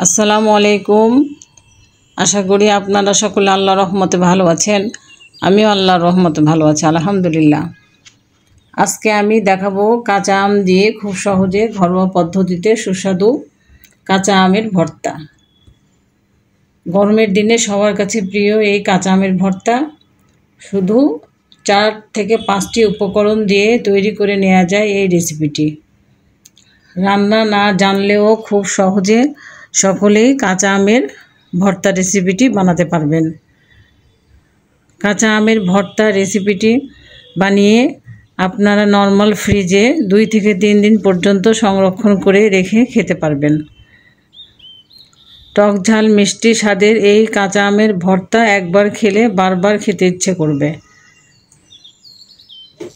আসসালামু আলাইকুম। আশা করি আপনারা সকলে আল্লাহর রহমতে ভালো আছেন। আমিও আল্লাহর রহমতে ভালো আছি, আলহামদুলিল্লাহ। আজকে আমি দেখাবো কাঁচা আম দিয়ে খুব সহজে ঘরোয়া পদ্ধতিতে সুস্বাদু কাঁচা আমের ভর্তা। গরমের দিনে সবার কাছে প্রিয় এই কাঁচা আমের ভর্তা শুধু 4 থেকে 5টি উপকরণ দিয়ে তৈরি করে নেওয়া যায় এই রেসিপিটি। রান্না না জানলেও খুব সহজে সকলেই কাঁচা আমের ভর্তা রেসিপিটি বানাতে পারবেন। কাঁচা আমের ভর্তা রেসিপিটি বানিয়ে আপনারা নর্মাল ফ্রিজে 2 থেকে 3 দিন পর্যন্ত সংরক্ষণ করে রেখে খেতে পারবেন। টক ঝাল মিষ্টি স্বাদের এই কাঁচা আমের ভর্তা একবার খেলে বারবার খেতে ইচ্ছে করবে।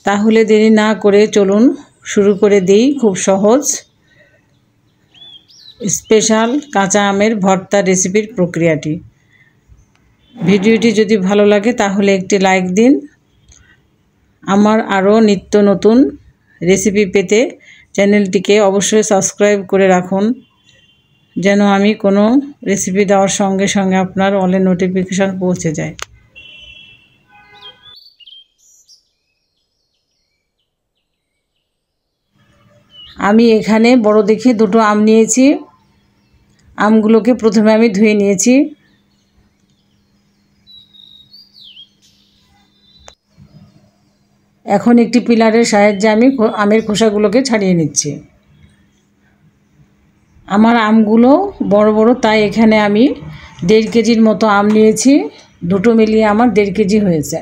তাহলে দেরি না করে চলুন শুরু করে দিই খুব সহজ স্পেশাল কাঁচা আমের ভর্তা রেসিপির প্রক্রিয়াটি। ভিডিওটি যদি ভালো লাগে তাহলে একটি লাইক দিন। আমার আরও নিত্য নতুন রেসিপি পেতে চ্যানেলটিকে অবশ্যই সাবস্ক্রাইব করে রাখুন, যেন আমি কোনো রেসিপি দেওয়ার সঙ্গে সঙ্গে আপনার অলে নোটিফিকেশান পৌঁছে যায়। আমি এখানে বড় দেখে 2টো আম নিয়েছি। আমগুলোকে প্রথমে আমি ধুয়ে নিয়েছি। এখন একটি পিলারের সাহায্যে আমি আমের খোসাগুলোকে ছাড়িয়ে নিচ্ছি। আমার আমগুলো বড় বড়, তাই এখানে আমি 1.5 কেজির মতো আম নিয়েছি। 2টো মিলিয়ে আমার 1.5 কেজি হয়েছে।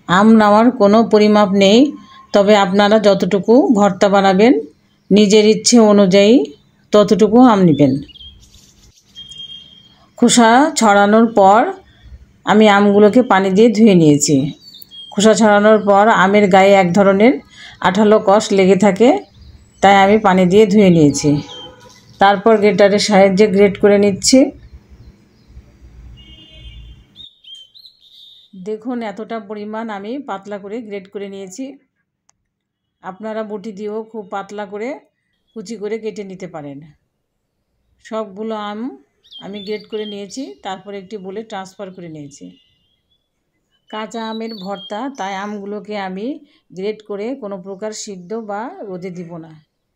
আম নেওয়ার কোনো পরিমাপ নেই, তবে আপনারা যতটুকু ভর্তা বানাবেন নিজের ইচ্ছে অনুযায়ী ততটুকু আম নেবেন। খোসা ছড়ানোর পর আমি আমগুলোকে পানি দিয়ে ধুয়ে নিয়েছি। খোসা ছড়ানোর পর আমের গায়ে এক ধরনের আঠালো কষ লেগে থাকে, তাই আমি পানি দিয়ে ধুয়ে নিয়েছি। তারপর গ্রেটারের সাহায্যে গ্রেট করে নিচ্ছি। দেখুন এতটা পরিমাণ আমি পাতলা করে গ্রেট করে নিয়েছি। আপনারা বটি দিয়েও খুব পাতলা করে কুচি করে কেটে নিতে পারেন। সবগুলো আম আমি গ্রেট করে নিয়েছি, তারপর একটি বোলে ট্রান্সফার করে নিয়েছি। কাঁচা আমের ভর্তা, তাই আমগুলোকে আমি গ্রেট করে কোনো প্রকার সিদ্ধ বা রোদে দিব না।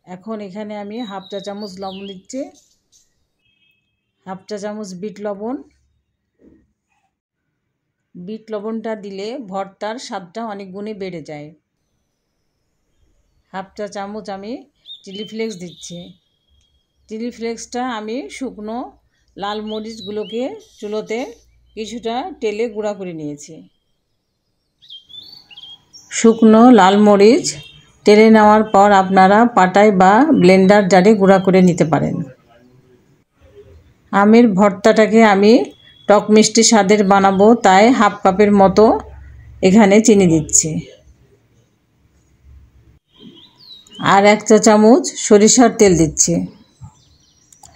এখন এখানে আমি 1/2 চা চামচ লবণ দিচ্ছি, 1/2 চা চামচ বিট লবণ। বিট লবণটা দিলে ভর্তার স্বাদটা অনেক গুণে বেড়ে যায়। 1/2 চা চামচ আমি চিলি ফ্লেক্স দিচ্ছি। চিলি ফ্লেক্সটা আমি শুকনো লাল মরিচগুলোকে চুলোতে কিছুটা তেলে গুঁড়া করে নিয়েছি। শুকনো লাল মরিচ তেলে নেওয়ার পর আপনারা পাটায় বা ব্লেন্ডার জারে গুঁড়া করে নিতে পারেন। আমের ভর্তাটাকে আমি টক মিষ্টি স্বাদের বানাবো, তাই 1/2 কাপের মতো এখানে চিনি দিচ্ছি। আর 1 চা চামচ সরিষার তেল দিচ্ছি।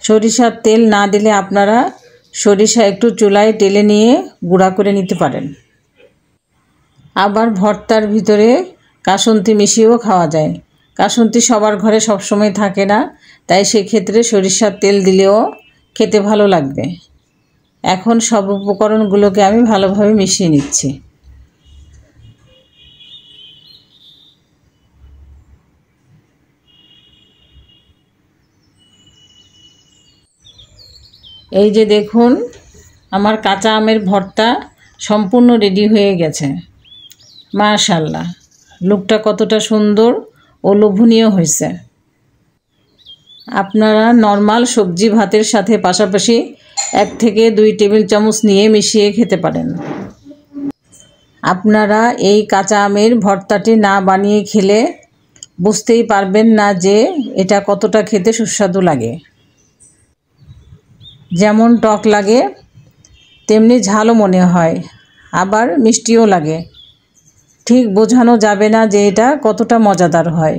সরিষার তেল না দিলে আপনারা সরিষা একটু চুলায় টেলে নিয়ে গুঁড়া করে নিতে পারেন। আবার ভর্তার ভিতরে কাসুন্দি মিশিয়েও খাওয়া যায়। কাসুন্দি সবার ঘরে সবসময় থাকে না, তাই সেক্ষেত্রে সরিষার তেল দিলেও খেতে ভালো লাগবে। এখন সব উপকরণগুলোকে আমি ভালোভাবে মিশিয়ে নিচ্ছি। এই যে দেখুন আমার কাঁচা আমের ভর্তা সম্পূর্ণ রেডি হয়ে গেছে। মাশাআল্লাহ, লুকটা কতটা সুন্দর ও লোভনীয় হয়েছে। আপনারা নর্মাল সবজি ভাতের সাথে পাশাপাশি 1 থেকে 2 টেবিল চামচ নিয়ে মিশিয়ে খেতে পারেন। আপনারা এই কাঁচা আমের ভর্তাটি না বানিয়ে খেলে বুঝতেই পারবেন না যে এটা কতটা খেতে সুস্বাদু লাগে। যেমন টক লাগে তেমনি ঝালও মনে হয়, আবার মিষ্টিও লাগে। ঠিক বোঝানো যাবে না যে এটা কতটা মজাদার হয়।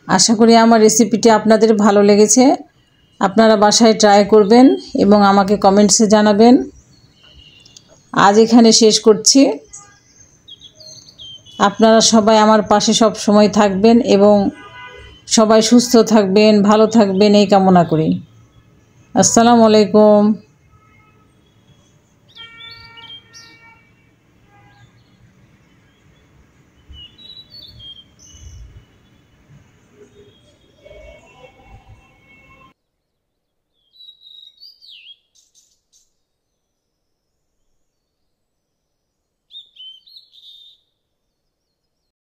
আশা করি আমার রেসিপিটি আপনাদের ভালো লেগেছে। আপনারা বাসায় ট্রাই করবেন এবং আমাকে কমেন্টসে জানাবেন। আজ এখানে শেষ করছি। আপনারা সবাই আমার পাশে সব সময় থাকবেন এবং সবাই সুস্থ থাকবেন, ভালো থাকবেন এই কামনা করি। আসসালামু আলাইকুম।